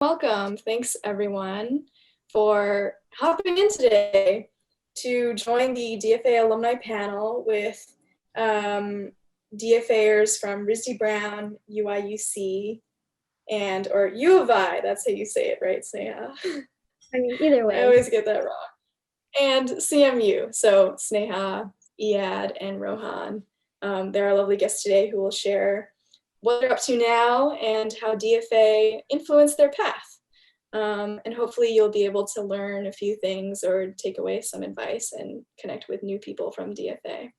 Welcome. Thanks everyone for hopping in today to join the DFA alumni panel with DFAers from RISD Brown, UIUC, or U of I, that's how you say it, right, Sneha? I mean, either way. I always get that wrong. And CMU, so Sneha, Iyad, and Rohan. They're our lovely guests today who will share what they're up to now and how DFA influenced their path. And hopefully you'll be able to learn a few things or take away some advice and connect with new people from DFA.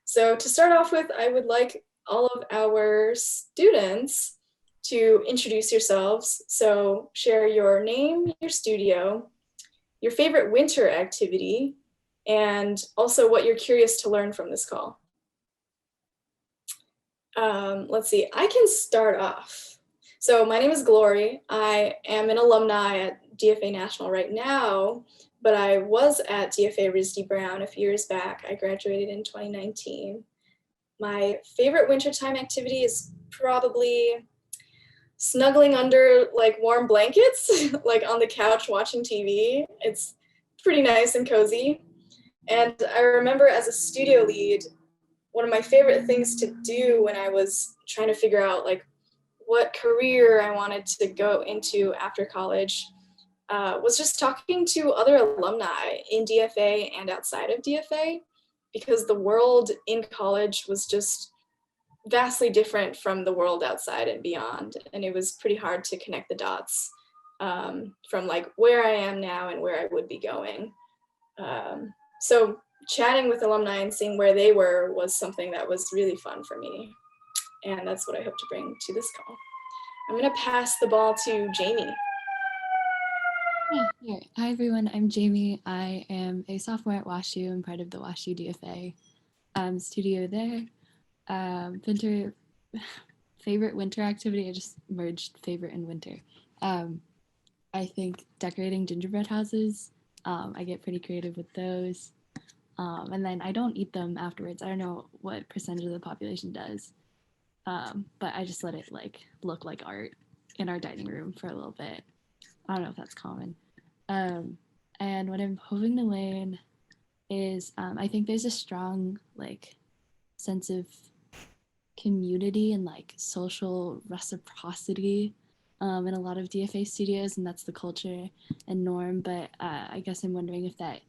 So to start off with, I would like all of our students to introduce yourselves. So share your name, your studio, your favorite winter activity, and also what you're curious to learn from this call. Let's see, I can start off. So my name is Glory. I am an alumni at DFA National right now, but I was at DFA RISD Brown a few years back. I graduated in 2019. My favorite wintertime activity is probably snuggling under like warm blankets, like on the couch watching TV. It's pretty nice and cozy. And I remember as a studio lead, one of my favorite things to do when I was trying to figure out like what career I wanted to go into after college was just talking to other alumni in DFA and outside of DFA, because the world in college was just vastly different from the world outside and beyond. And it was pretty hard to connect the dots from like where I am now and where I would be going. So chatting with alumni and seeing where they were was something that was really fun for me. And that's what I hope to bring to this call. I'm gonna pass the ball to Jamie. Yeah, hi everyone, I'm Jamie. I am a sophomore at WashU. I'm part of the WashU DFA studio there. Favorite winter activity, I just merged favorite and winter. I think decorating gingerbread houses. I get pretty creative with those. And then I don't eat them afterwards. I don't know what percentage of the population does. But I just let it like look like art in our dining room for a little bit. I don't know if that's common. And what I'm hoping to learn is I think there's a strong like sense of community and like social reciprocity in a lot of DFA studios, and that's the culture and norm. But I guess I'm wondering if that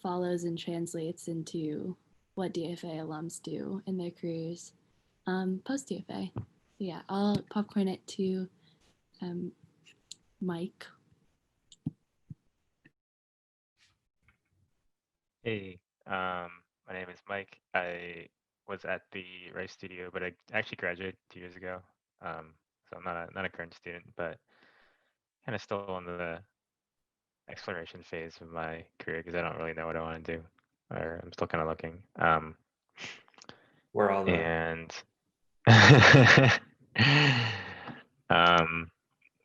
follows and translates into what DFA alums do in their careers post DFA. So yeah, I'll popcorn it to Mike. Hey, my name is Mike. I was at the Rice Studio, but I actually graduated 2 years ago. So I'm not a current student, but kind of still in the exploration phase of my career because I don't really know what I want to do, or I'm still kind of looking. We're all there. And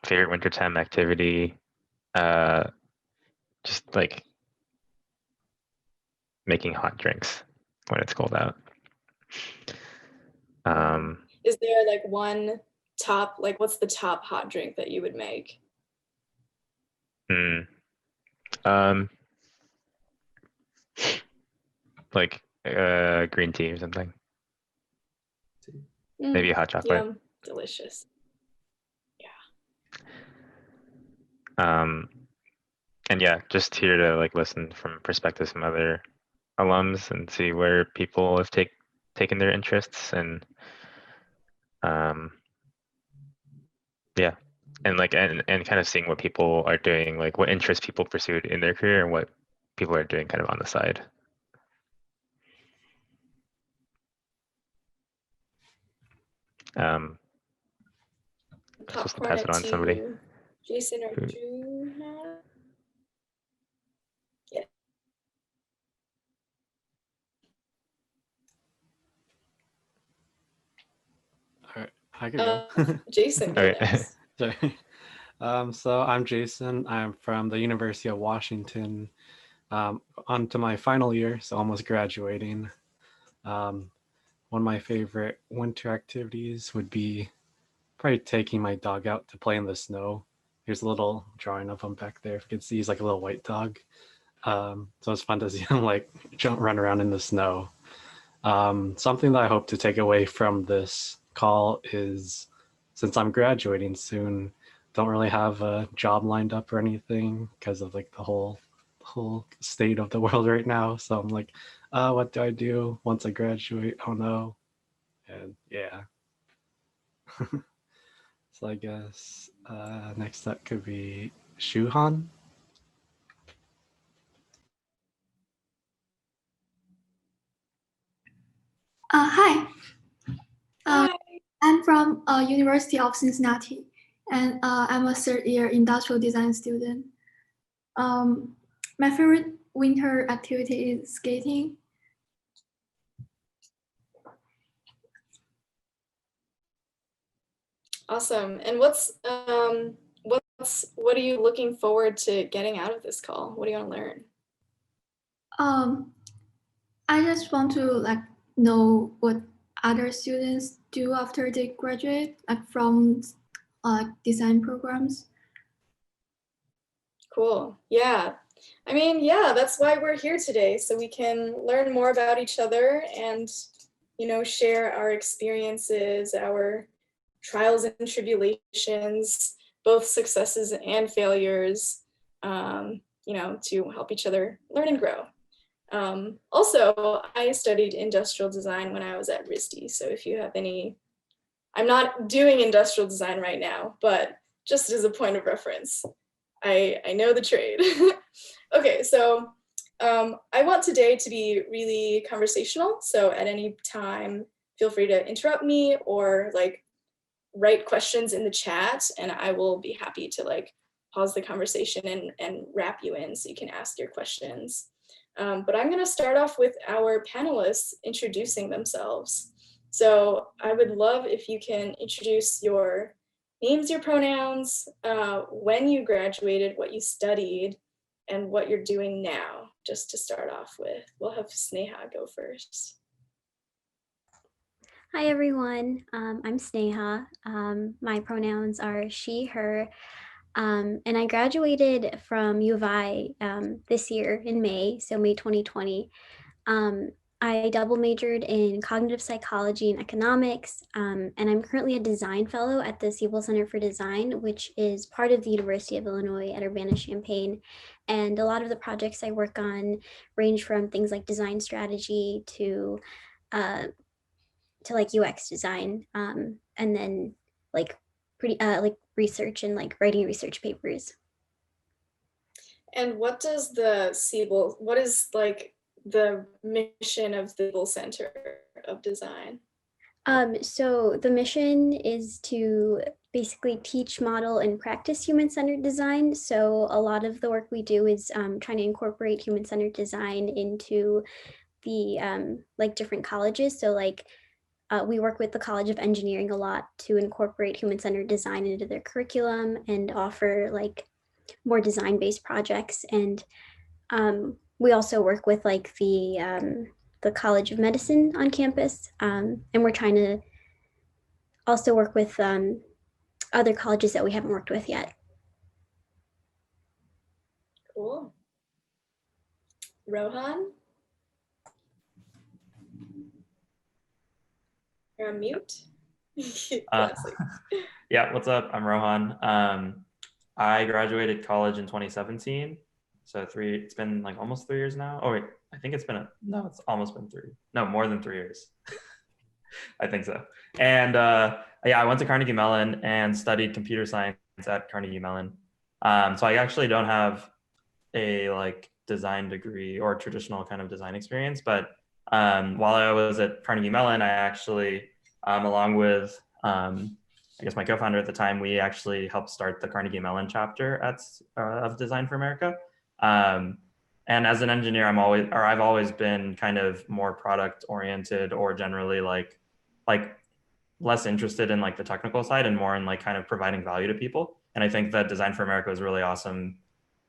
favorite wintertime activity, just like making hot drinks when it's cold out. Is there like one top, like what's the top hot drink that you would make? Like green tea or something. Maybe hot chocolate. Yum. Delicious. And yeah, just here to like listen from perspectives from other alums and see where people have taken their interests, and yeah, and like and kind of seeing what people are doing, like what interests people pursued in their career and what people are doing kind of on the side. I'm supposed to pass it on to somebody. Jason or Drew now? Yeah. All right, I can go. Jason, go next. Sorry. So I'm Jason. I'm from the University of Washington. On to my final year, so almost graduating. One of my favorite winter activities would be probably taking my dog out to play in the snow. Here's a little drawing of him back there. If you can see, he's like a little white dog. So it's fun to see him like run around in the snow. Something that I hope to take away from this call is, since I'm graduating soon, don't really have a job lined up or anything because of like the whole state of the world right now. So I'm like, what do I do once I graduate? Oh no. And yeah. So I guess next up could be Shuhan. Hi, Hi. I'm from University of Cincinnati, and I'm a third-year industrial design student. My favorite winter activity is skating. Awesome. And what are you looking forward to getting out of this call? What do you want to learn? I just want to know what other students do after they graduate, from design programs. Cool. Yeah. I mean, yeah, that's why we're here today, so we can learn more about each other and, share our experiences, our trials and tribulations, both successes and failures, to help each other learn and grow. Also, I studied industrial design when I was at RISD, so if you have I'm not doing industrial design right now, but just as a point of reference, I know the trade. Okay, so I want today to be really conversational, so at any time, feel free to interrupt me or write questions in the chat, and I will be happy to pause the conversation and wrap you in so you can ask your questions. But I'm gonna start off with our panelists introducing themselves. So I would love if you can introduce your names, your pronouns, when you graduated, what you studied, and what you're doing now, just to start off with. We'll have Sneha go first. Hi, everyone. I'm Sneha. My pronouns are she, her, and I graduated from U of I this year in May, so May 2020. I double majored in cognitive psychology and economics, and I'm currently a design fellow at the Siebel Center for Design, which is part of the University of Illinois at Urbana-Champaign. And a lot of the projects I work on range from things like design strategy to UX design, and then research and writing research papers. And what does what is the mission of the Siebel Center of Design? So the mission is to basically teach, model, and practice human-centered design. So a lot of the work we do is trying to incorporate human-centered design into the different colleges. So we work with the College of Engineering a lot to incorporate human-centered design into their curriculum and offer more design-based projects. And we also work with the College of Medicine on campus, and we're trying to also work with other colleges that we haven't worked with yet. Cool. Rohan? You're on mute. Yeah, what's up? I'm Rohan. I graduated college in 2017. So it's been almost 3 years now. Oh wait, I think it's almost been 3. No, more than 3 years. I think so. And yeah, I went to Carnegie Mellon and studied computer science at Carnegie Mellon. So I actually don't have a design degree or traditional kind of design experience, but while I was at Carnegie Mellon, I actually, along with, I guess my co-founder at the time, we actually helped start the Carnegie Mellon chapter of Design for America. And as an engineer, I've always been kind of more product oriented, or generally like less interested in the technical side and more in kind of providing value to people. And I think that Design for America is really awesome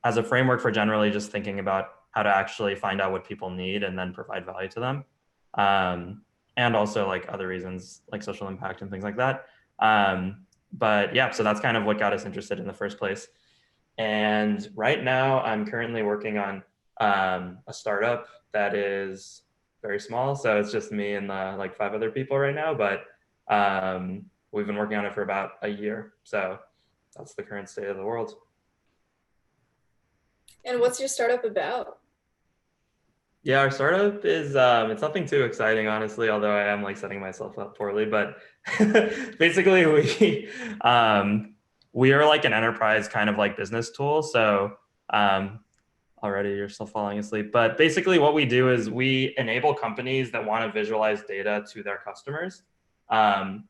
as a framework for generally just thinking about how to actually find out what people need and then provide value to them. And also other reasons like social impact and things like that. but yeah, so that's kind of what got us interested in the first place. And right now I'm currently working on a startup that is very small. So it's just me and like 5 other people right now, but we've been working on it for about a year. So that's the current state of the world. And what's your startup about? Yeah, our startup is it's nothing too exciting, honestly, although I am like setting myself up poorly. But basically, we are like an enterprise kind of like business tool. So already you're still falling asleep. But basically, what we do is we enable companies that want to visualize data to their customers.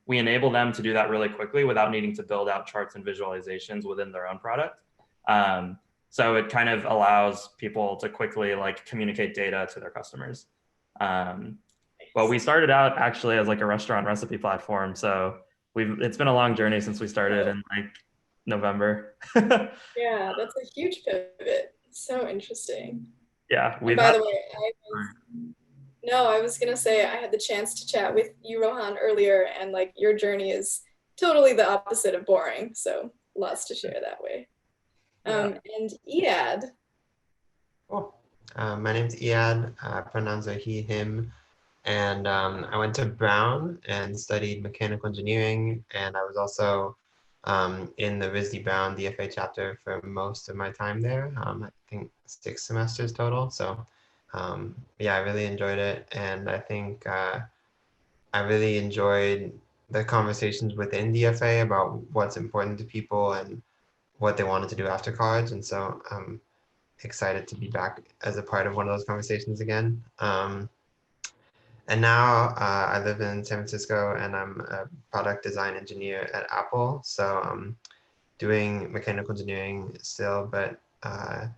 We enable them to do that really quickly without needing to build out charts and visualizations within their own product. So it kind of allows people to quickly like communicate data to their customers. But we started out actually as like a restaurant recipe platform. So it's been a long journey since we started in like November. Yeah, that's a huge pivot. So interesting. Yeah. By the way, I was gonna say I had the chance to chat with you, Rohan, earlier, and like your journey is totally the opposite of boring. So lots to share that way. And Iyad. Cool. My name's Iyad, pronouns are he, him, and I went to Brown and studied mechanical engineering, and I was also in the RISD Brown DFA chapter for most of my time there. I think 6 semesters total. So yeah, I really enjoyed it, and I think I really enjoyed the conversations within DFA about what's important to people and what they wanted to do after college, and so I'm excited to be back as a part of one of those conversations again. And now I live in San Francisco, and I'm a product design engineer at Apple. So I'm doing mechanical engineering still, but I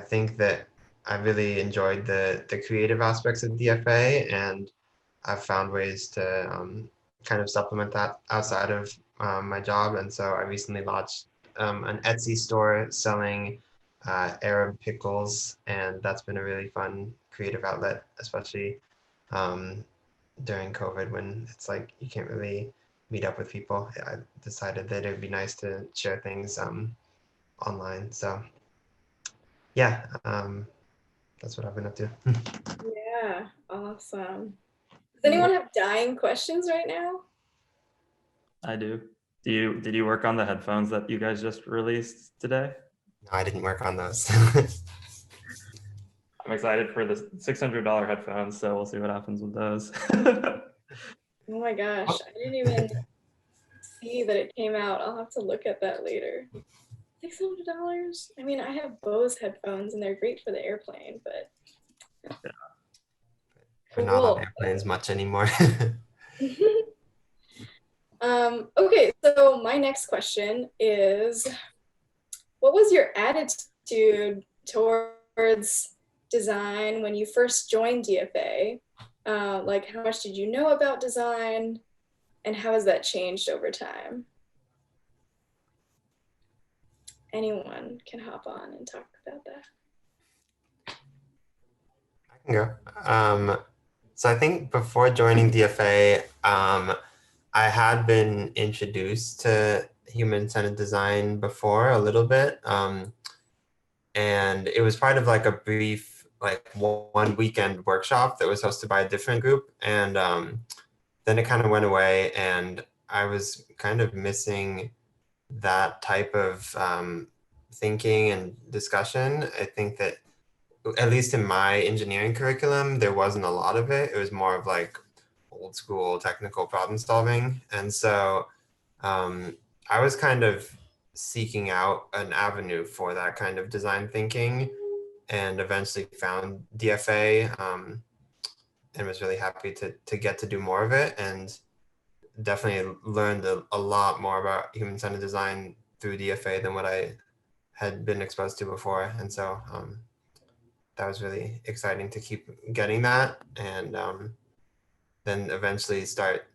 think that I really enjoyed the creative aspects of DFA, and I've found ways to kind of supplement that outside of my job. And so I recently launched an Etsy store selling Arab pickles, and that's been a really fun creative outlet, especially during COVID when it's like you can't really meet up with people. I decided that it would be nice to share things online. So yeah, that's what I've been up to. Yeah, awesome. Does anyone have dying questions right now? I do. Did you work on the headphones that you guys just released today? No, I didn't work on those. I'm excited for the $600 headphones, so we'll see what happens with those. Oh my gosh, I didn't even see that it came out. I'll have to look at that later. $600? I mean, I have Bose headphones and they're great for the airplane, but Yeah. We're not on airplanes much anymore. Okay, so my next question is, what was your attitude towards design when you first joined DFA? Like, how much did you know about design, and how has that changed over time? Anyone can hop on and talk about that. I can go. So I think before joining DFA, I had been introduced to human-centered design before a little bit. And it was part of like a brief, like one weekend workshop that was hosted by a different group. And then it kind of went away, and I was kind of missing that type of thinking and discussion. I think that at least in my engineering curriculum, there wasn't a lot of it. It was more of like old school technical problem solving. And so I was kind of seeking out an avenue for that kind of design thinking, and eventually found DFA and was really happy to get to do more of it, and definitely learned a lot more about human-centered design through DFA than what I had been exposed to before. And so that was really exciting to keep getting that, and then eventually start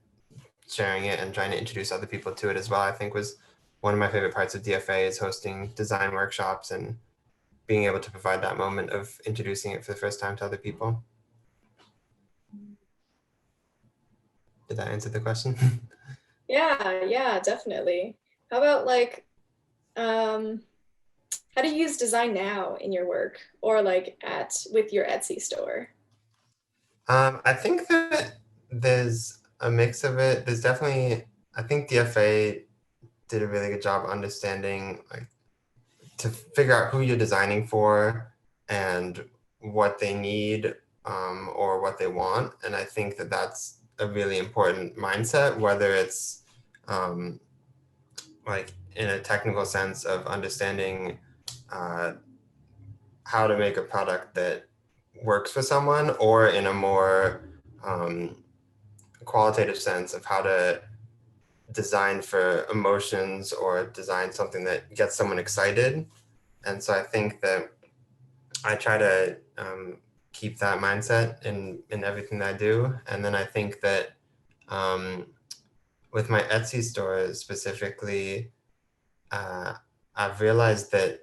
sharing it and trying to introduce other people to it as well. I think was one of my favorite parts of DFA is hosting design workshops and being able to provide that moment of introducing it for the first time to other people. Did that answer the question? Yeah, definitely. How about like, how do you use design now in your work or like with your Etsy store? I think that there's a mix of it. There's definitely, I think DFA did a really good job understanding, like, to figure out who you're designing for and what they need, or what they want. And I think that that's a really important mindset, whether it's like in a technical sense of understanding uh, how to make a product that works for someone, or in a more qualitative sense of how to design for emotions or design something that gets someone excited. And so I think that I try to keep that mindset in everything that I do. And then I think that with my Etsy store specifically, I've realized that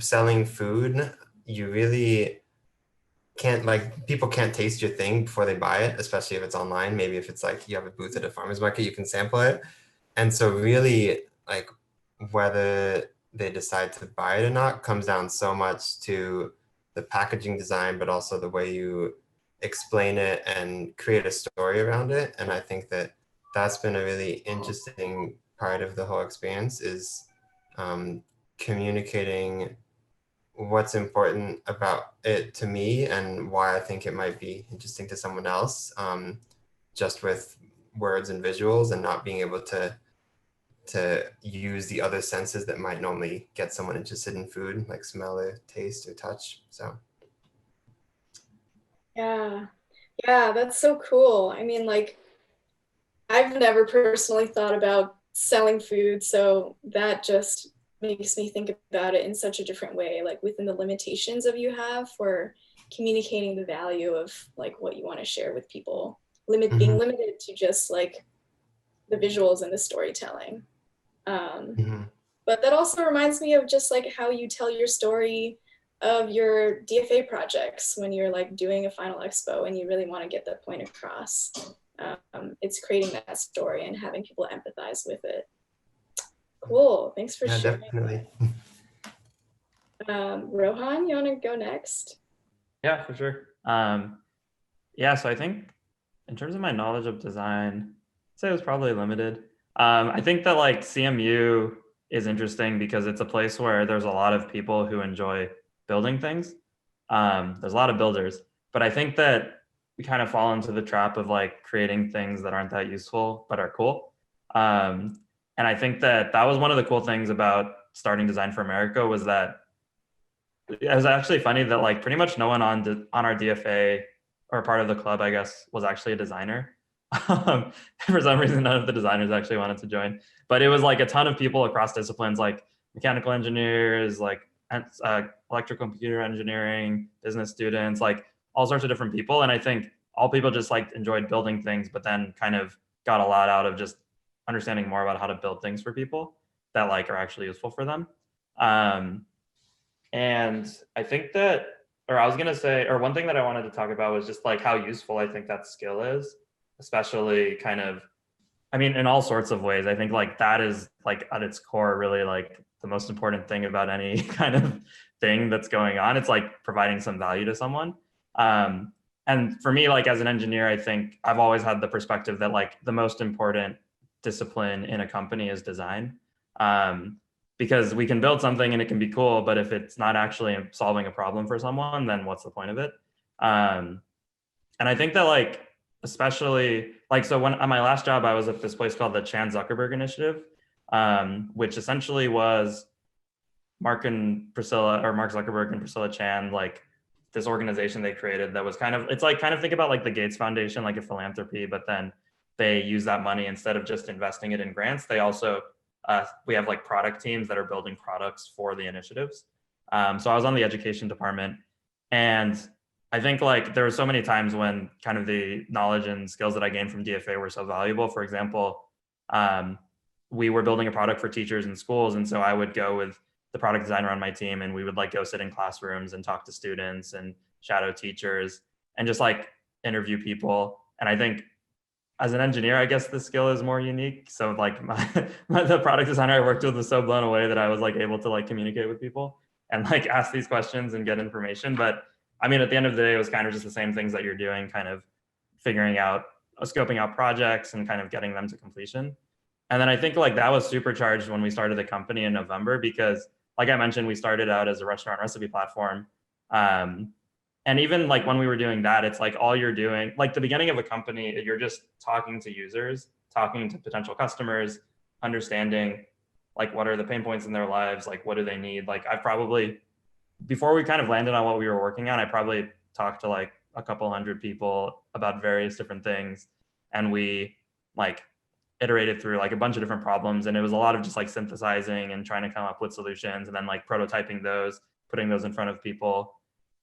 selling food, you really can't, like, people can't taste your thing before they buy it, especially if it's online. Maybe if it's like you have a booth at a farmer's market, you can sample it. And so really, like, whether they decide to buy it or not comes down so much to the packaging design, but also the way you explain it and create a story around it. And I think that that's been a really interesting part of the whole experience, is communicating what's important about it to me and why I think it might be interesting to someone else, just with words and visuals, and not being able to use the other senses that might normally get someone interested in food, like smell or taste or touch. So Yeah, that's so cool. I mean, like, I've never personally thought about selling food, so that just makes me think about it in such a different way, like within the limitations of you have for communicating the value of like what you want to share with people, being limited to just like the visuals and the storytelling. But that also reminds me of just like how you tell your story of your DFA projects when you're like doing a final expo and you really want to get that point across. It's creating that story and having people empathize with it. Cool. Thanks for sharing. Definitely. Rohan, you want to go next? Yeah, for sure. Yeah, so I think in terms of my knowledge of design, I'd say it was probably limited. I think that like CMU is interesting because it's a place where there's a lot of people who enjoy building things. There's a lot of builders, but I think that we kind of fall into the trap of like creating things that aren't that useful but are cool. And I think that that was one of the cool things about starting Design for America, was that it was actually funny that like pretty much no one on our DFA or part of the club, I guess, was actually a designer. For some reason, none of the designers actually wanted to join, but it was like a ton of people across disciplines, like mechanical engineers, like electrical computer engineering, business students, like all sorts of different people. And I think all people just like enjoyed building things, but then kind of got a lot out of just understanding more about how to build things for people that like are actually useful for them. And I think that, or I was going to say, or one thing that I wanted to talk about was just like how useful I think that skill is, especially kind of, I mean, in all sorts of ways. I think like that is like at its core really like the most important thing about any kind of thing that's going on. It's like providing some value to someone. And for me, like as an engineer, I think I've always had the perspective that like the most important discipline in a company is design. Because we can build something and it can be cool, but if it's not actually solving a problem for someone, then what's the point of it? And I think that like, especially like, so when on my last job, I was at this place called the Chan Zuckerberg Initiative, which essentially was Mark Zuckerberg and Priscilla Chan, like this organization they created that was kind of, it's like kind of think about like the Gates Foundation, like a philanthropy, but then they use that money instead of just investing it in grants. They also, we have like product teams that are building products for the initiatives. So I was on the education department, and I think like there were so many times when kind of the knowledge and skills that I gained from DFA were so valuable. For example, we were building a product for teachers in schools. And so I would go with the product designer on my team, and we would like go sit in classrooms and talk to students and shadow teachers and just like interview people. And I think as an engineer, I guess the skill is more unique. So like the product designer I worked with was so blown away that I was like able to like communicate with people and like ask these questions and get information. But I mean, at the end of the day, it was kind of just the same things that you're doing, kind of figuring out, scoping out projects and kind of getting them to completion. And then I think like that was supercharged when we started the company in November, because like I mentioned, we started out as a restaurant recipe platform. And even like when we were doing that, it's like all you're doing, like the beginning of a company, you're just talking to users, talking to potential customers, understanding like what are the pain points in their lives, like what do they need. Like I probably, before we kind of landed on what we were working on, I probably talked to like a couple hundred people about various different things. And we like iterated through like a bunch of different problems. And it was a lot of just like synthesizing and trying to come up with solutions and then like prototyping those, putting those in front of people.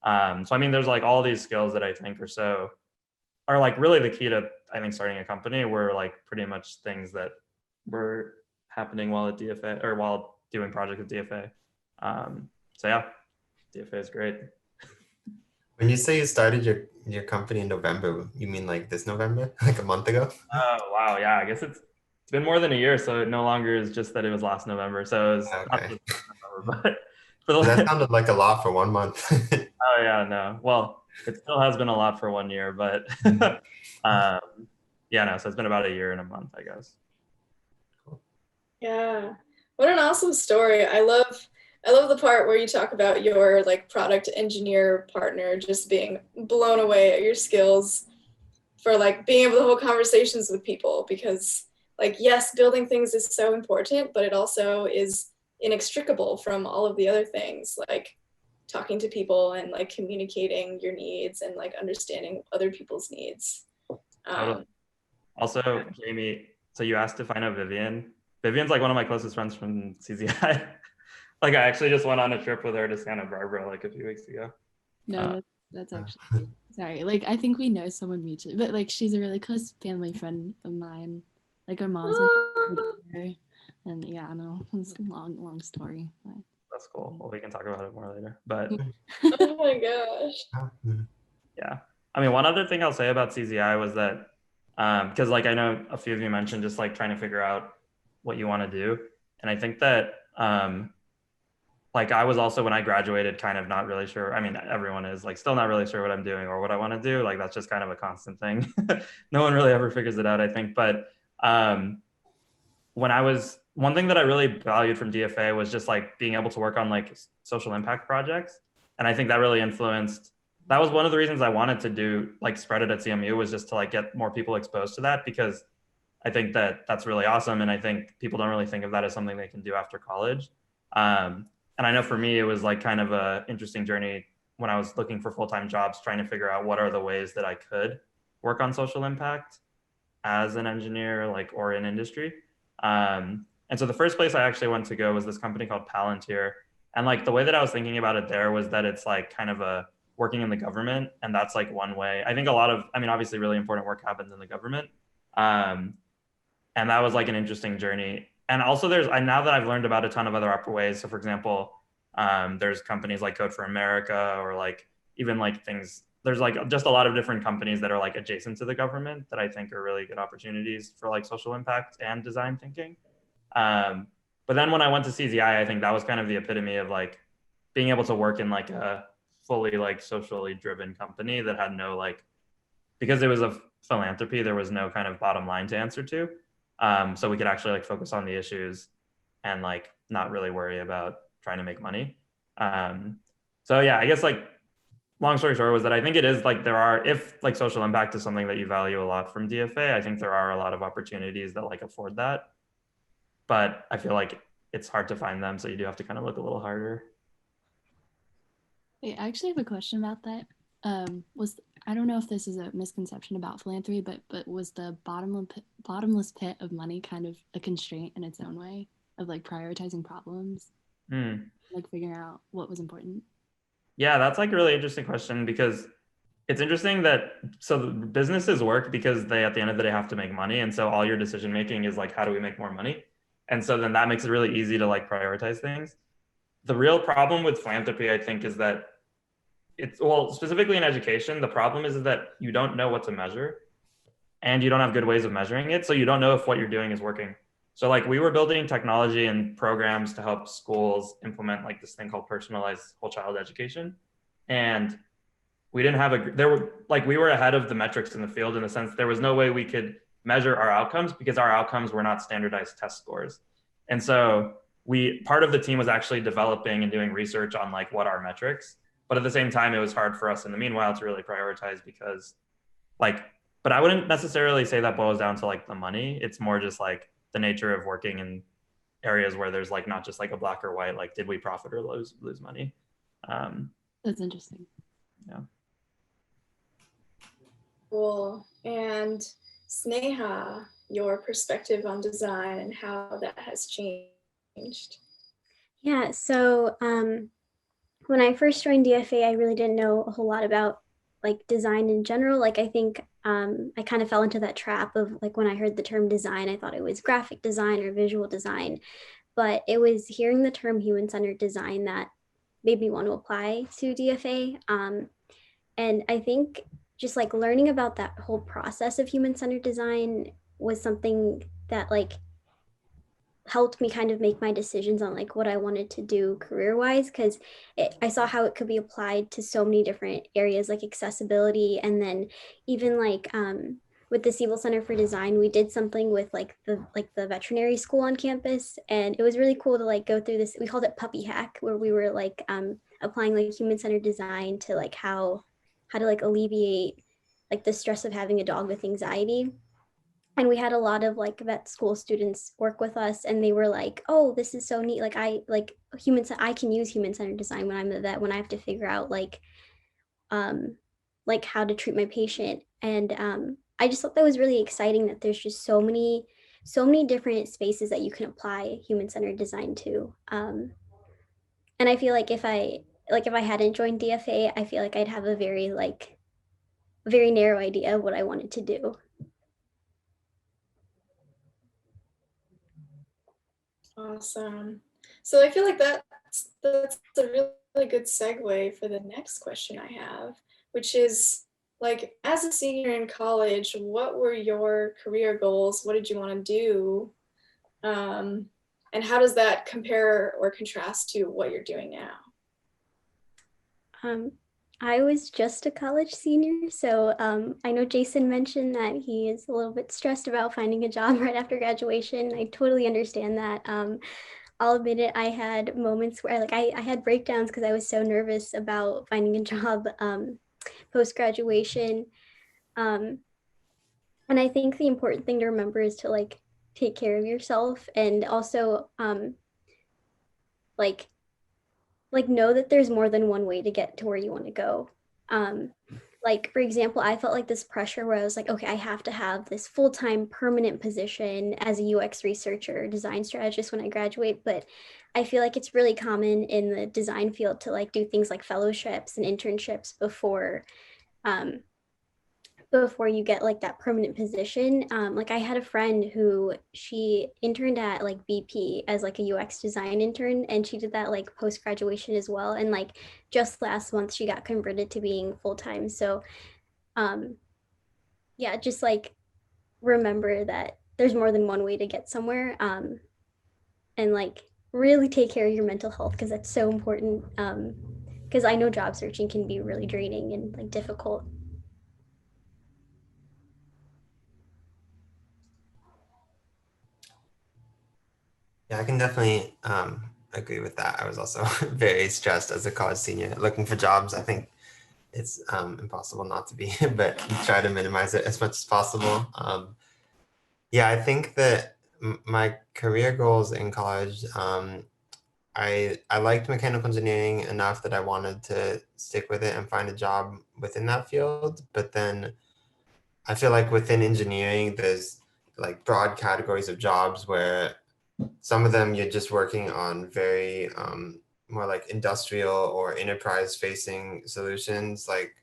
So I mean, there's like all these skills that I think are like really the key to, I think, starting a company, were like pretty much things that were happening while at DFA or while doing projects at DFA. So yeah, DFA is great. When you say you started your company in November, you mean like this November, like a month ago? Oh wow, yeah. I guess it's been more than a year, so it no longer is just that it was last November. So it was not just November, but for the That sounded like a lot for 1 month. Oh yeah, no. Well, it still has been a lot for 1 year, but yeah, no. So it's been about a year and a month, I guess. Yeah, what an awesome story. I love the part where you talk about your like product engineer partner just being blown away at your skills for like being able to hold conversations with people, because like, yes, building things is so important, but it also is inextricable from all of the other things, like talking to people and like communicating your needs and like understanding other people's needs. Also, Jamie, so you asked if I know Vivian. Vivian's like one of my closest friends from CZI. Like I actually just went on a trip with her to Santa Barbara like a few weeks ago. No, that's actually, sorry. Like I think we know someone mutually, but like she's a really close family friend of mine. Like her mom's like, and yeah, I know it's a long story. But. That's cool. Well, we can talk about it more later. But oh my gosh. Yeah, I mean, one other thing I'll say about CZI was that because like I know a few of you mentioned just like trying to figure out what you want to do, and I think that like I was also, when I graduated, kind of not really sure. I mean, everyone is like still not really sure what I'm doing or what I want to do. Like that's just kind of a constant thing. No one really ever figures it out, I think. But one thing that I really valued from DFA was just like being able to work on like social impact projects. And I think that really influenced, that was one of the reasons I wanted to do like spread it at CMU, was just to like get more people exposed to that, because I think that that's really awesome. And I think people don't really think of that as something they can do after college. And I know for me, it was like kind of a interesting journey when I was looking for full-time jobs, trying to figure out what are the ways that I could work on social impact as an engineer, like, or in industry. And so the first place I actually went to go was this company called Palantir. And like the way that I was thinking about it there was that it's like kind of a working in the government. And that's like one way. I think a lot of, I mean, obviously really important work happens in the government. And that was like an interesting journey. And also now that I've learned about a ton of other ways. So for example, there's companies like Code for America, or like even like things, there's like just a lot of different companies that are like adjacent to the government that I think are really good opportunities for like social impact and design thinking. But then when I went to CZI, I think that was kind of the epitome of like being able to work in like a fully like socially driven company that had no like, because it was a philanthropy, there was no kind of bottom line to answer to. So we could actually like focus on the issues and like not really worry about trying to make money. So yeah, I guess like long story short was that I think it is like if like social impact is something that you value a lot from DFA, I think there are a lot of opportunities that like afford that. But I feel like it's hard to find them. So you do have to kind of look a little harder. Wait, I actually have a question about that. I don't know if this is a misconception about philanthropy, but was the bottomless pit of money kind of a constraint in its own way of like prioritizing problems, like figuring out what was important? Yeah, that's like a really interesting question, because it's interesting that, so the businesses work because they, at the end of the day, have to make money. And so all your decision making is like, how do we make more money? And so then that makes it really easy to like prioritize things. The real problem with philanthropy, I think, is that it's, well, specifically in education, the problem is that you don't know what to measure. and you don't have good ways of measuring it. So you don't know if what you're doing is working. So like we were building technology and programs to help schools implement like this thing called personalized whole child education. And we didn't have we were ahead of the metrics in the field in the sense there was no way we could measure our outcomes because our outcomes were not standardized test scores. And so part of the team was actually developing and doing research on like what are metrics, but at the same time, it was hard for us in the meanwhile to really prioritize because but I wouldn't necessarily say that boils down to like the money. It's more just like the nature of working in areas where there's like not just like a black or white, like did we profit or lose money? That's interesting. Yeah. Cool. And Sneha, your perspective on design and how that has changed. Yeah, so when I first joined DFA, I really didn't know a whole lot about like design in general. Like I think I kind of fell into that trap of like when I heard the term design, I thought it was graphic design or visual design, but it was hearing the term human-centered design that made me want to apply to DFA. And I think just like learning about that whole process of human-centered design was something that like helped me kind of make my decisions on like what I wanted to do career-wise, because I saw how it could be applied to so many different areas like accessibility. And then even like with the Siebel Center for Design, we did something with like the veterinary school on campus, and it was really cool to like go through this. We called it Puppy Hack, where we were like applying like human-centered design to like how to like alleviate like the stress of having a dog with anxiety. And we had a lot of like vet school students work with us, and they were like, oh, this is so neat. Like I can use human-centered design when I'm a vet, when I have to figure out like how to treat my patient. And I just thought that was really exciting that there's just so many different spaces that you can apply human-centered design to. And I feel like if I hadn't joined DFA, I feel like I'd have a very narrow idea of what I wanted to do. Awesome. So I feel like that's a really good segue for the next question I have, which is like, as a senior in college, what were your career goals? What did you want to do? And how does that compare or contrast to what you're doing now? I was just a college senior, so I know Jason mentioned that he is a little bit stressed about finding a job right after graduation. I totally understand that. I'll admit it, I had moments where I had breakdowns because I was so nervous about finding a job post-graduation. And I think the important thing to remember is to like take care of yourself, and also know that there's more than one way to get to where you want to go. Like, for example, I felt like this pressure where I was like, okay, I have to have this full-time permanent position as a UX researcher, design strategist when I graduate. But I feel like it's really common in the design field to like do things like fellowships and internships before you get like that permanent position. Like I had a friend who she interned at like BP as like a UX design intern, and she did that like post-graduation as well. And like just last month she got converted to being full-time. So yeah, just like remember that there's more than one way to get somewhere, and like really take care of your mental health, because that's so important, because I know job searching can be really draining and like difficult. Yeah, I can definitely agree with that. I was also very stressed as a college senior looking for jobs. I think it's impossible not to be, but try to minimize it as much as possible. Yeah, I think that my career goals in college, I liked mechanical engineering enough that I wanted to stick with it and find a job within that field. But then I feel like within engineering, there's like broad categories of jobs where some of them you're just working on very more like industrial or enterprise facing solutions, like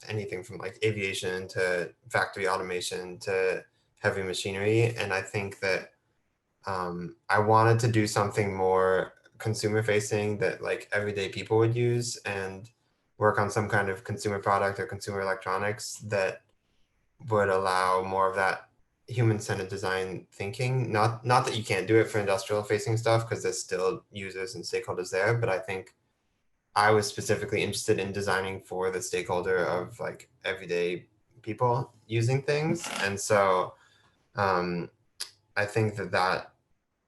anything from like aviation to factory automation to heavy machinery. And I think that I wanted to do something more consumer facing that like everyday people would use, and work on some kind of consumer product or consumer electronics that would allow more of that human-centered design thinking. Not that you can't do it for industrial facing stuff, because there's still users and stakeholders there, but I think I was specifically interested in designing for the stakeholder of like everyday people using things. And so I think that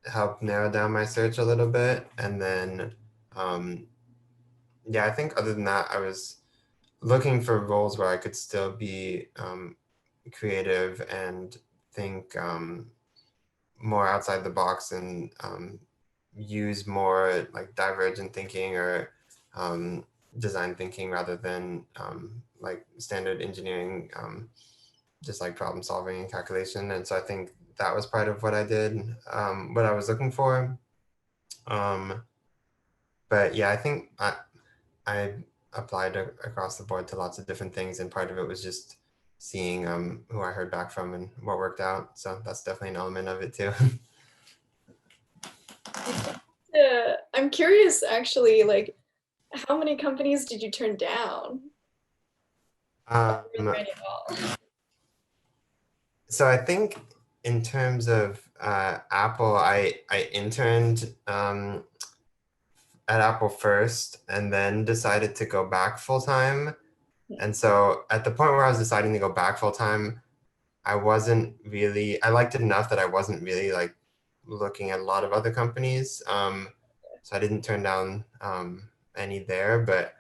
helped narrow down my search a little bit. And then, yeah, I think other than that, I was looking for roles where I could still be creative and think more outside the box and use more like divergent thinking or design thinking rather than like standard engineering, just like problem solving and calculation. And so I think that was part of what I did, what I was looking for. But yeah, I think I applied across the board to lots of different things, and part of it was just seeing who I heard back from and what worked out. So that's definitely an element of it too. I'm curious, actually, like, how many companies did you turn down? Or any at all? So I think in terms of Apple, I interned at Apple first and then decided to go back full time. And so at the point where I was deciding to go back full time, I liked it enough that I wasn't really like looking at a lot of other companies. So I didn't turn down any there. But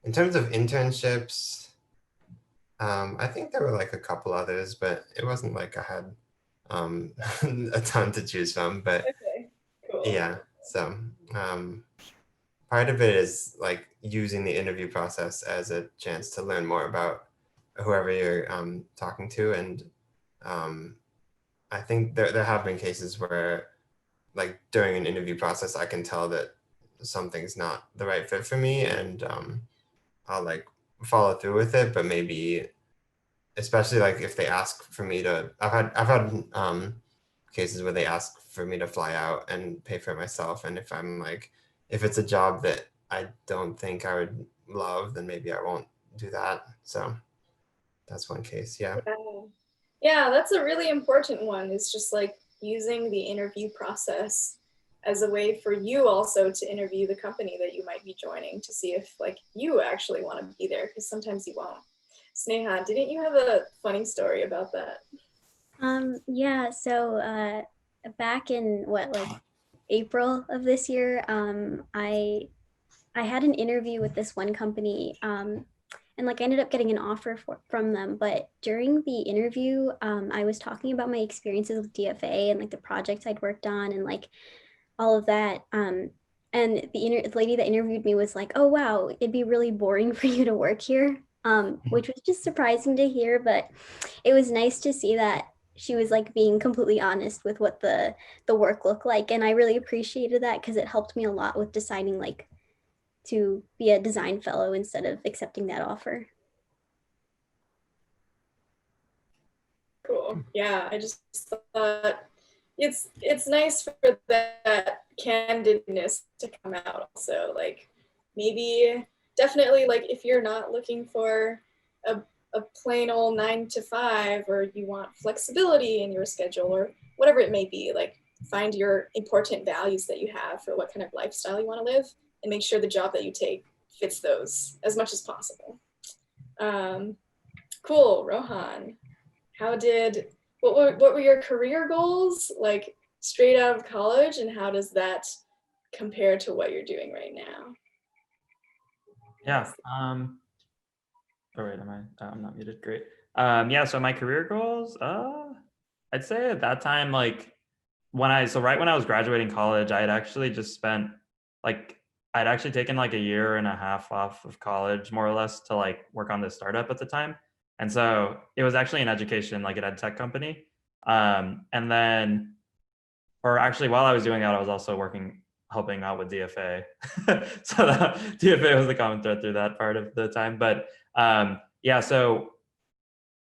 in terms of internships, I think there were like a couple others, but it wasn't like I had a ton to choose from. But Okay, cool. yeah, so part of it is like using the interview process as a chance to learn more about whoever you're talking to. And I think there have been cases where like during an interview process, I can tell that something's not the right fit for me, and I'll like follow through with it. But maybe, especially like if they ask for me to, I've had cases where they ask for me to fly out and pay for it myself. And if it's a job that I don't think I would love, then maybe I won't do that. So that's one case. Yeah. Yeah, that's a really important one. It's just like using the interview process as a way for you also to interview the company that you might be joining to see if like you actually want to be there, because sometimes you won't. Sneha, didn't you have a funny story about that? Yeah, so back in April of this year, I had an interview with this one company, and like I ended up getting an offer from them. But during the interview, I was talking about my experiences with DFA and like the projects I'd worked on and like all of that. And the lady that interviewed me was like, "Oh wow, it'd be really boring for you to work here," which was just surprising to hear. But it was nice to see that she was like being completely honest with what the work looked like, and I really appreciated that because it helped me a lot with deciding like to be a design fellow instead of accepting that offer. Cool. Yeah, I just thought it's nice for that candidness to come out also. Like maybe definitely like if you're not looking for a plain old 9 to 5, or you want flexibility in your schedule or whatever it may be, like find your important values that you have for what kind of lifestyle you want to live and make sure the job that you take fits those as much as possible. Cool, Rohan. What were your career goals like straight out of college, and how does that compare to what you're doing right now? Yeah. Oh wait, I'm not muted. Great. Yeah. So my career goals, I'd say at that time, like right when I was graduating college, I had actually just spent I'd actually taken like a year and a half off of college, more or less, to like work on this startup at the time. And so it was actually an education, like an ed tech company. And then, or actually while I was doing that, I was also helping out with DFA. So DFA was the common thread through that part of the time. But yeah, so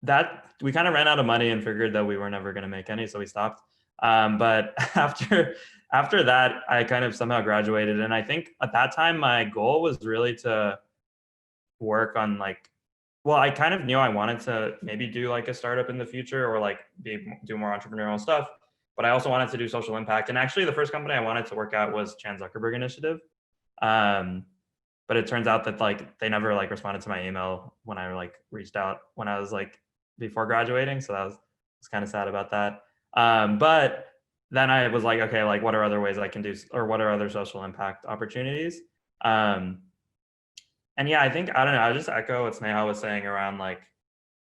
that we kind of ran out of money and figured that we were never going to make any, so we stopped. But after that, I kind of somehow graduated. And I think at that time, my goal was really to work on like well, I kind of knew I wanted to maybe do like a startup in the future or like do more entrepreneurial stuff, but I also wanted to do social impact. And actually, the first company I wanted to work at was Chan Zuckerberg Initiative. But it turns out that like they never like responded to my email when I like reached out when I was like before graduating. So that was kind of sad about that. But then I was like, okay, like what are other ways I can do, or what are other social impact opportunities? And yeah, I think, I don't know, I just echo what Sneha was saying around like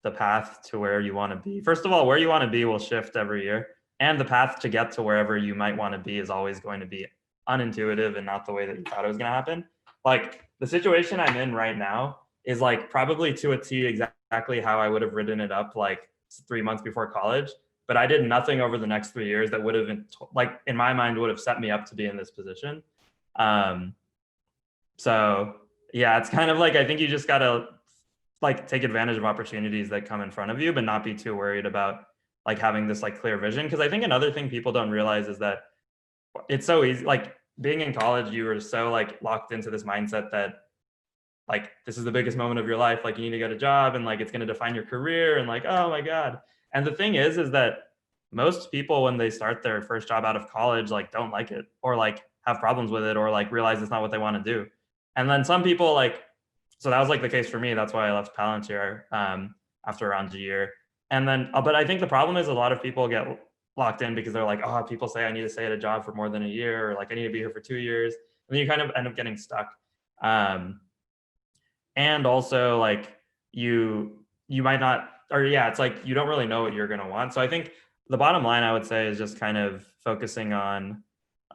the path to where you want to be. First of all, where you want to be will shift every year. And the path to get to wherever you might want to be is always going to be unintuitive and not the way that you thought it was going to happen. Like the situation I'm in right now is like probably to a T exactly how I would have written it up like 3 months before college. But I did nothing over the next 3 years that would have been like in my mind would have set me up to be in this position. So yeah, it's kind of like I think you just gotta like take advantage of opportunities that come in front of you, but not be too worried about like having this like clear vision. Because I think another thing people don't realize is that it's so easy. Like being in college, you were so like locked into this mindset that like this is the biggest moment of your life. Like you need to get a job and like it's going to define your career and like oh my god. And the thing is that most people when they start their first job out of college like don't like it or like have problems with it or like realize it's not what they want to do. And then some people like, so that was like the case for me. That's why I left Palantir after around a year. And then, but I think the problem is a lot of people get locked in because they're like, oh, people say I need to stay at a job for more than a year, or like I need to be here for 2 years. And then you kind of end up getting stuck. And also like you might not, or yeah, it's like you don't really know what you're going to want. So I think the bottom line I would say is just kind of focusing on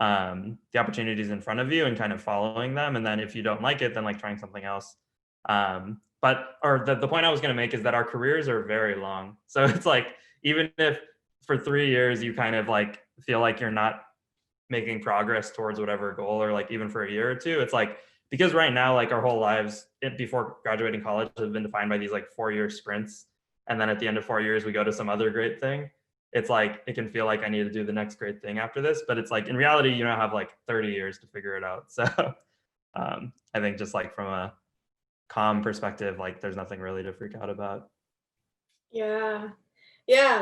the opportunities in front of you and kind of following them. And then if you don't like it, then like trying something else. The point I was going to make is that our careers are very long. So it's like, even if for 3 years you kind of like feel like you're not making progress towards whatever goal, or like even for a year or two, it's like, because right now, like our whole lives before graduating college have been defined by these like 4-year sprints. And then at the end of 4 years, we go to some other great thing. It's like, it can feel like I need to do the next great thing after this, but it's like, in reality, you don't have like 30 years to figure it out. So I think just like from a calm perspective, like there's nothing really to freak out about. Yeah,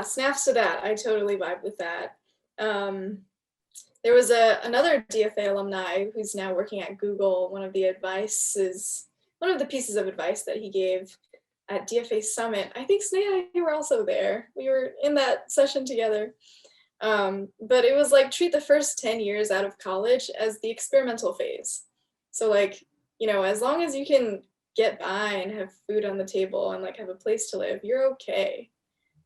snaps to that. I totally vibe with that. There was another DFA alumni who's now working at Google. One of the pieces of advice that he gave at DFA Summit, I think Sneha, you were also there. We were in that session together. But it was like, treat the first 10 years out of college as the experimental phase. So like, as long as you can get by and have food on the table and like have a place to live, you're okay.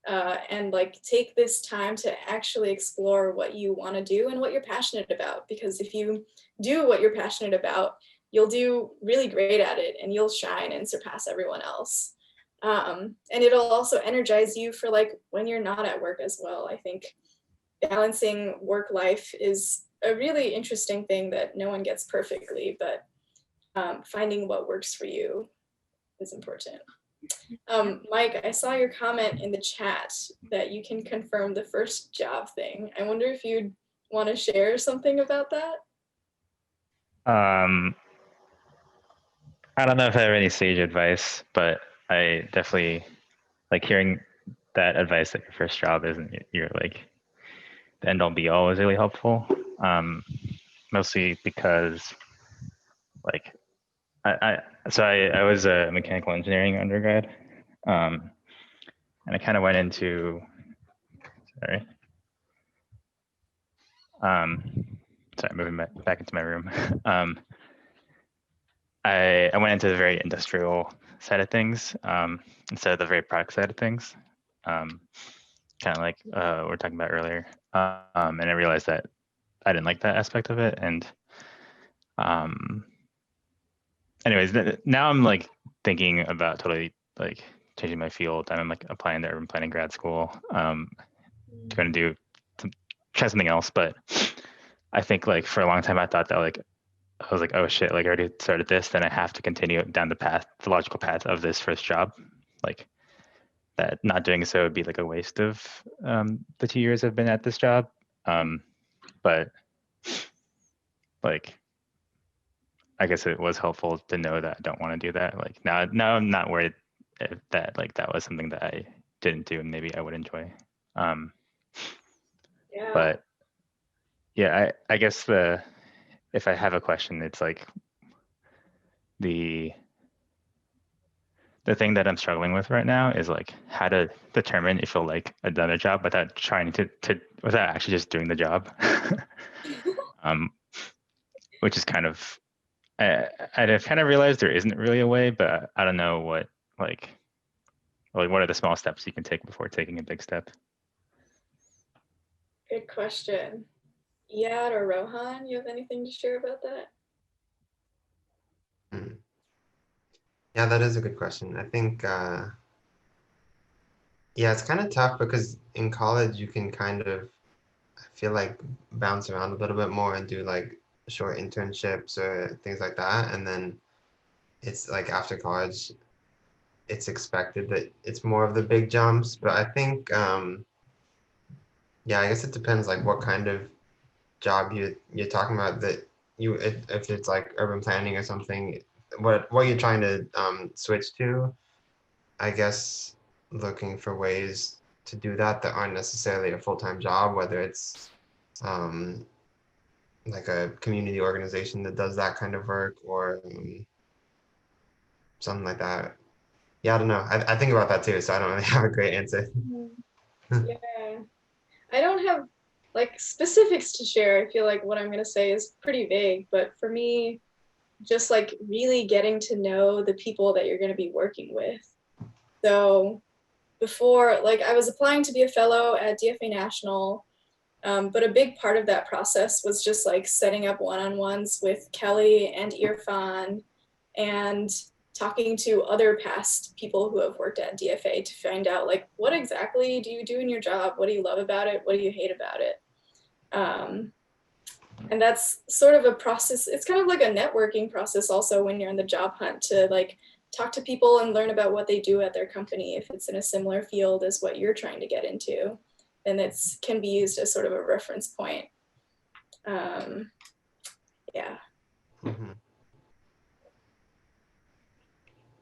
And like take this time to actually explore what you want to do and what you're passionate about. Because if you do what you're passionate about, you'll do really great at it and you'll shine and surpass everyone else. And it'll also energize you for like when you're not at work as well. I think balancing work life is a really interesting thing that no one gets perfectly, but finding what works for you is important. Mike, I saw your comment in the chat that you can confirm the first job thing. I wonder if you'd want to share something about that? I don't know if I have any sage advice, but I definitely like hearing that advice that your first job isn't your like the end all be all is really helpful. Mostly because like I was a mechanical engineering undergrad, and I kind of went into moving back into my room. I went into the very industrial side of things instead of the very product side of things, kind of like we were talking about earlier. And I realized that I didn't like that aspect of it. And anyways, now I'm like thinking about totally like changing my field. I'm like applying to urban planning grad school. Going to try something else, but I think like for a long time I thought that like I was like, oh shit, like I already started this, then I have to continue down the logical path of this first job. Like that not doing so would be like a waste of the 2 years I've been at this job. But like, I guess it was helpful to know that I don't want to do that. Like now I'm not worried if that was something that I didn't do and maybe I would enjoy. Yeah. But yeah, I guess if I have a question, it's like the thing that I'm struggling with right now is like how to determine if you'll like another job without trying to without actually just doing the job. Which is kind of I've kind of realized there isn't really a way, but I don't know what like what are the small steps you can take before taking a big step. Good question. Iyad or Rohan, you have anything to share about that? Yeah, that is a good question. I think, yeah, it's kind of tough because in college you can kind of, I feel like, bounce around a little bit more and do like short internships or things like that. And then it's like after college, it's expected that it's more of the big jumps. But I think, yeah, I guess it depends like what kind of job you're talking about, that if it's like urban planning or something, what you're trying to switch to. I guess looking for ways to do that aren't necessarily a full-time job, whether it's like a community organization that does that kind of work, or something like that. Yeah, I don't know. I think about that too, so I don't really have a great answer. Yeah. I don't have like specifics to share. I feel like what I'm going to say is pretty vague, but for me, just like really getting to know the people that you're going to be working with. So before, like I was applying to be a fellow at DFA National, but a big part of that process was just like setting up one-on-ones with Kelly and Irfan and talking to other past people who have worked at DFA to find out like what exactly do you do in your job? What do you love about it? What do you hate about it? And that's sort of a process. It's kind of like a networking process also when you're in the job hunt, to like talk to people and learn about what they do at their company if it's in a similar field as what you're trying to get into. And it can be used as sort of a reference point. Yeah. Mm-hmm.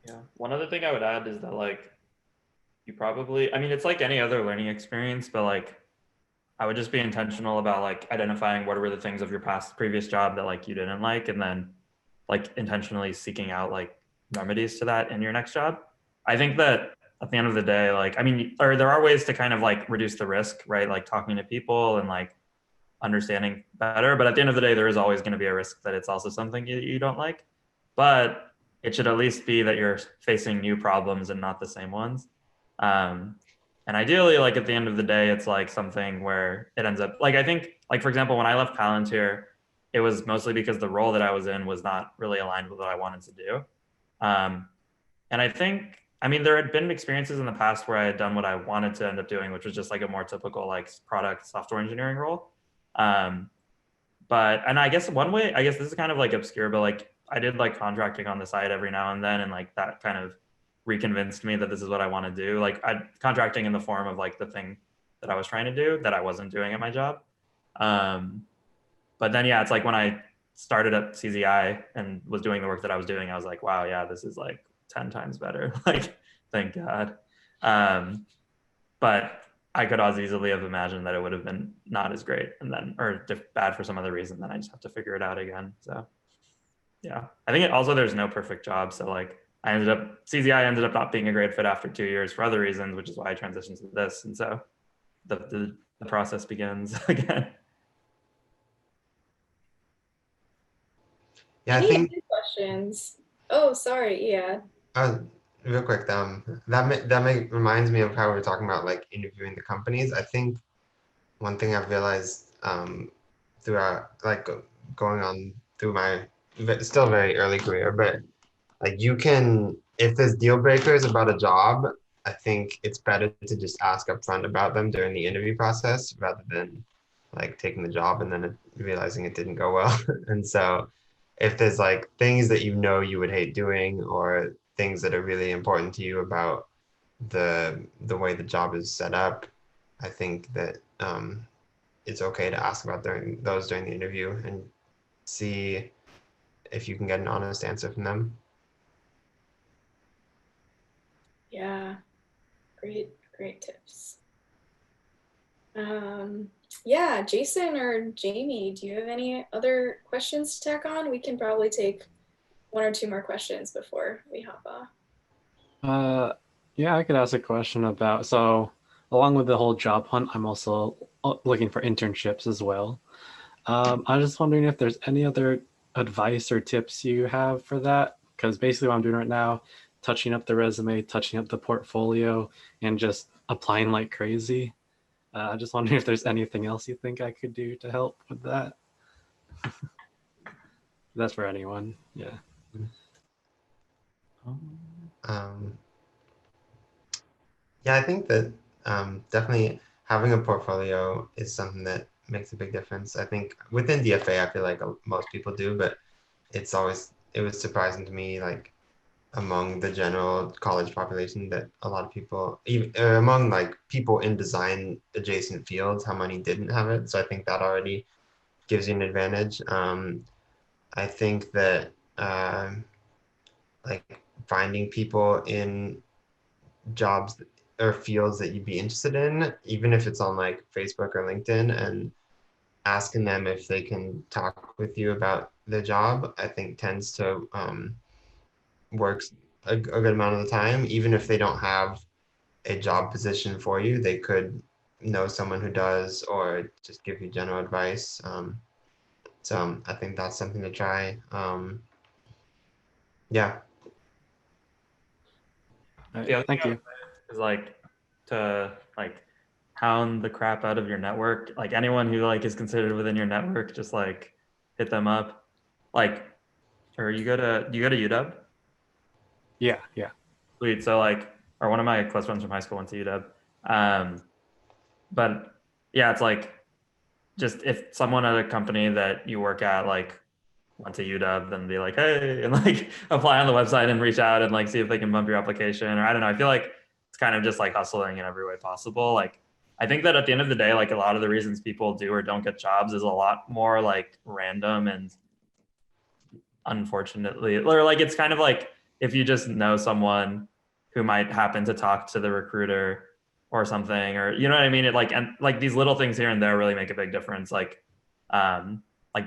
Yeah. One other thing I would add is that like you probably, I mean, it's like any other learning experience, but like I would just be intentional about like identifying what were the things of your previous job that like you didn't like, and then like intentionally seeking out like remedies to that in your next job. I think that at the end of the day, like, I mean, there are ways to kind of like reduce the risk, right? Like talking to people and like understanding better. But at the end of the day, there is always going to be a risk that it's also something you don't like. But it should at least be that you're facing new problems and not the same ones. And ideally, like at the end of the day, it's like something where it ends up like, I think, like, for example, when I left Palantir, it was mostly because the role that I was in was not really aligned with what I wanted to do. And I think, I mean, there had been experiences in the past where I had done what I wanted to end up doing, which was just like a more typical like product software engineering role. But, and I guess one way, I guess this is kind of like obscure, but like I did like contracting on the side every now and then. And like that kind of reconvinced me that this is what I want to do. Like contracting in the form of like the thing that I was trying to do that I wasn't doing at my job. But then, yeah, it's like when I started at CZI and was doing the work that I was doing, I was like, wow, yeah, this is like 10 times better. Like, thank God. But I could as easily have imagined that it would have been not as great and then, or bad for some other reason. Then I just have to figure it out again. So yeah, I think also there's no perfect job. So like CZI ended up not being a great fit after 2 years for other reasons, which is why I transitioned to this. And so the process begins again. Yeah, Any I think. other questions? Oh, sorry. Yeah. Real quick, reminds me of how we were talking about like interviewing the companies. I think one thing I've realized throughout like going on through my still very early career, but like you can, if there's deal breakers about a job, I think it's better to just ask up front about them during the interview process rather than like taking the job and then realizing it didn't go well. And so if there's like things that you know you would hate doing, or things that are really important to you about the way the job is set up, I think that it's okay to ask about during the interview and see if you can get an honest answer from them. Yeah, great tips. Yeah, Jason or Jamie, do you have any other questions to tack on? We can probably take 1 or 2 more questions before we hop off. Yeah, I could ask a question about, so along with the whole job hunt, I'm also looking for internships as well. I was just wondering if there's any other advice or tips you have for that, because basically what I'm doing right now, touching up the resume, touching up the portfolio, and just applying like crazy. I just wondering if there's anything else you think I could do to help with that. That's for anyone. Yeah. Yeah, I think that definitely having a portfolio is something that makes a big difference. I think within DFA, I feel like most people do, but it was surprising to me, like among the general college population, that a lot of people, even among like people in design adjacent fields, how many didn't have it. So I think that already gives you an advantage. I think that like finding people in jobs or fields that you'd be interested in, even if it's on like Facebook or LinkedIn, and asking them if they can talk with you about the job, I think tends to work a good amount of the time. Even if they don't have a job position for you, they could know someone who does, or just give you general advice. So I think that's something to try. Yeah. The other Thank thing you. is like to like hound the crap out of your network. Like anyone who like is considered within your network, just like hit them up. Like, or do you go to UW? Yeah, yeah. Sweet. So like, or one of my close friends from high school went to UW. But yeah, it's like just if someone at a company that you work at like went to UW, then be like, hey, and like apply on the website and reach out and like see if they can bump your application. Or I don't know. I feel like it's kind of just like hustling in every way possible. Like I think that at the end of the day, like a lot of the reasons people do or don't get jobs is a lot more like random and unfortunately, or like it's kind of like if you just know someone who might happen to talk to the recruiter or something, or you know what I mean? It like, and like these little things here and there really make a big difference. Like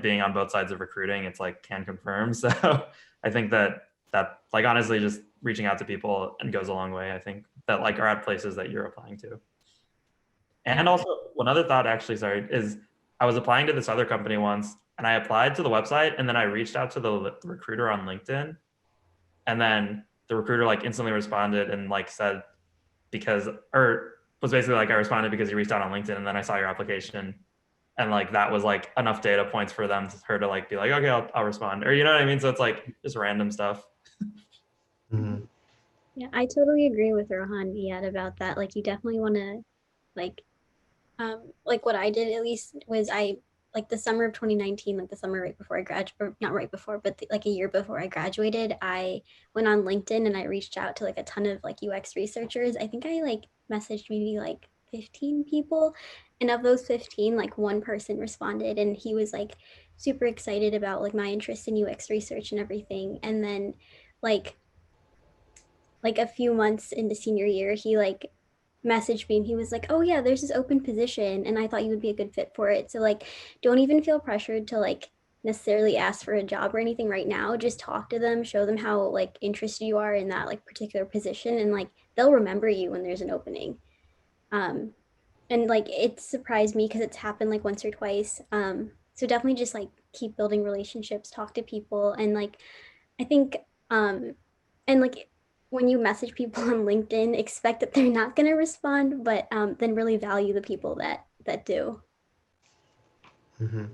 being on both sides of recruiting, it's like can confirm. So I think that like honestly just reaching out to people and goes a long way. I think that like are at places that you're applying to. And also one other thought actually, sorry, is I was applying to this other company once and I applied to the website and then I reached out to the recruiter on LinkedIn. And then the recruiter like instantly responded and like said, because, or was basically like, I responded because you reached out on LinkedIn and then I saw your application. And like, that was like enough data points for her to like, be like, okay, I'll respond. Or, you know what I mean? So it's like just random stuff. Mm-hmm. Yeah, I totally agree with Rohan Iyad about that. Like you definitely want to like what I did at least was I like the summer of 2019, like the summer right before I graduated, or not right before, but like a year before I graduated, I went on LinkedIn and I reached out to like a ton of like UX researchers. I think I like messaged maybe like 15 people, and of those 15, like one person responded and he was like super excited about like my interest in UX research and everything. And then like a few months into senior year, he like messaged me and he was like, oh yeah, there's this open position and I thought you would be a good fit for it. So like don't even feel pressured to like necessarily ask for a job or anything right now. Just talk to them, show them how like interested you are in that like particular position, and like they'll remember you when there's an opening. And like it surprised me because it's happened like once or twice. So definitely just like keep building relationships, talk to people, and like I think and like when you message people on LinkedIn, expect that they're not going to respond, but then really value the people that do. Mm-hmm.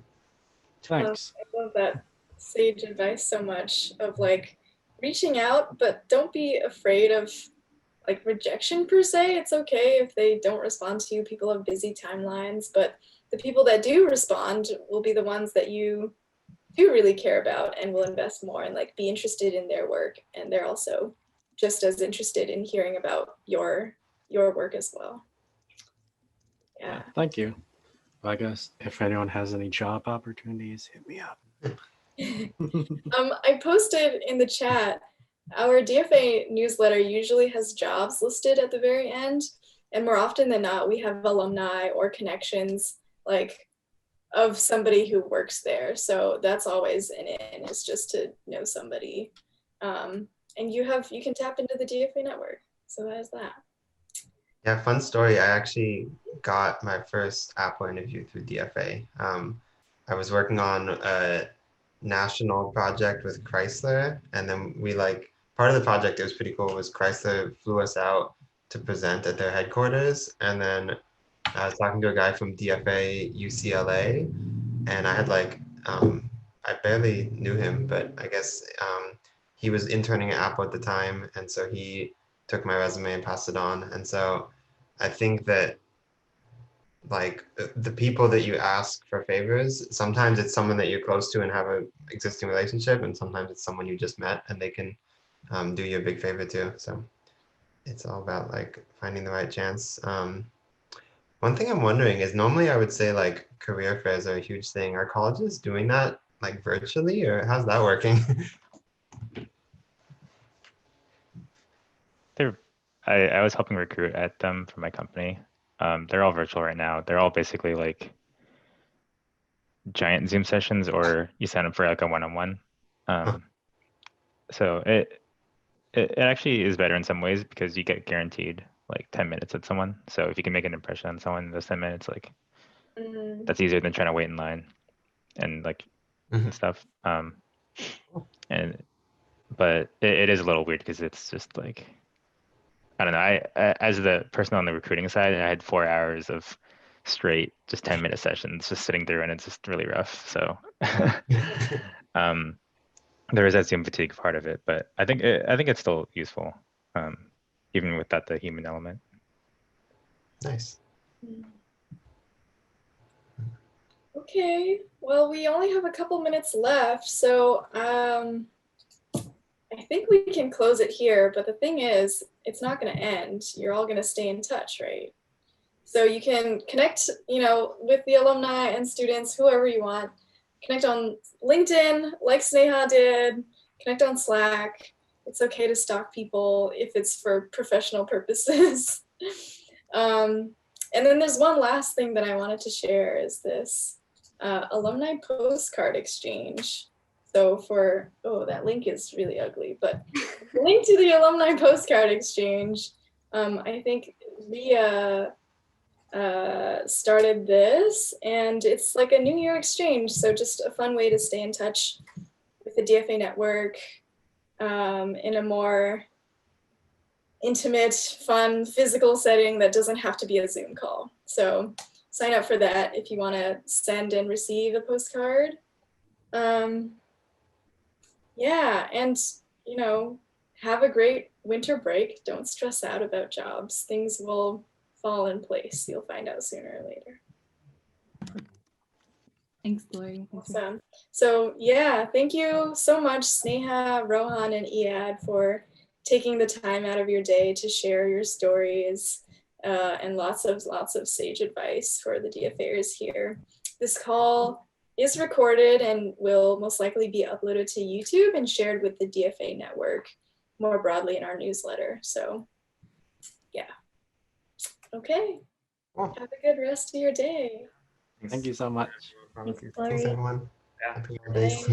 Thanks. I love that sage advice so much of like reaching out, but don't be afraid of like rejection per se. It's okay if they don't respond to you. People have busy timelines, but the people that do respond will be the ones that you do really care about and will invest more and like be interested in their work, and they're also just as interested in hearing about your work as well. Yeah. Thank you. I guess if anyone has any job opportunities, hit me up. I posted in the chat our DFA newsletter usually has jobs listed at the very end, and more often than not, we have alumni or connections like of somebody who works there. So that's always an in, is just to know somebody. And you can tap into the DFA network. So that is that. Yeah, fun story. I actually got my first Apple interview through DFA. I was working on a national project with Chrysler, and then part of the project, it was pretty cool, was Chrysler flew us out to present at their headquarters, and then I was talking to a guy from DFA UCLA, and I had I barely knew him, but I guess he was interning at Apple at the time, and so he took my resume and passed it on. And so I think that the people that you ask for favors, sometimes it's someone that you're close to and have an existing relationship, and sometimes it's someone you just met and they can do you a big favor too. So it's all about finding the right chance. One thing I'm wondering is, normally I would say career fairs are a huge thing. Are colleges doing that virtually, or how's that working? I was helping recruit at them for my company. They're all virtual right now. They're all basically giant Zoom sessions, or you sign up for a one-on-one. So it actually is better in some ways because you get guaranteed 10 minutes at someone. So if you can make an impression on someone in those 10 minutes, that's easier than trying to wait in line and and stuff. But it is a little weird because it's just I don't know. I as the person on the recruiting side, I had 4 hours of straight, just 10-minute sessions, just sitting through, and it's just really rough. So there is that Zoom fatigue part of it, but I think it's still useful, even without the human element. Nice. Okay, well, we only have a couple minutes left, so I think we can close it here, but the thing is, it's not going to end. You're all going to stay in touch, right? So you can connect, with the alumni and students, whoever you want. Connect on LinkedIn, like Sneha did. Connect on Slack. It's okay to stalk people if it's for professional purposes. And then there's one last thing that I wanted to share is this alumni postcard exchange. So that link is really ugly, but the link to the alumni postcard exchange, I think Leah started this, and it's like a New Year exchange. So just a fun way to stay in touch with the DFA network in a more intimate, fun, physical setting that doesn't have to be a Zoom call. So sign up for that if you want to send and receive a postcard. Yeah, and have a great winter break. Don't stress out about jobs. Things will fall in place. You'll find out sooner or later. Thanks, Glory. Awesome. So yeah, thank you so much, Sneha, Rohan, and Iad, for taking the time out of your day to share your stories and lots of sage advice for the DFAers here. This call is recorded and will most likely be uploaded to YouTube and shared with the DFA network more broadly in our newsletter. So yeah. Okay. Cool. Have a good rest of your day. Thank you so much. Thanks, everyone. Yeah. Happy holidays.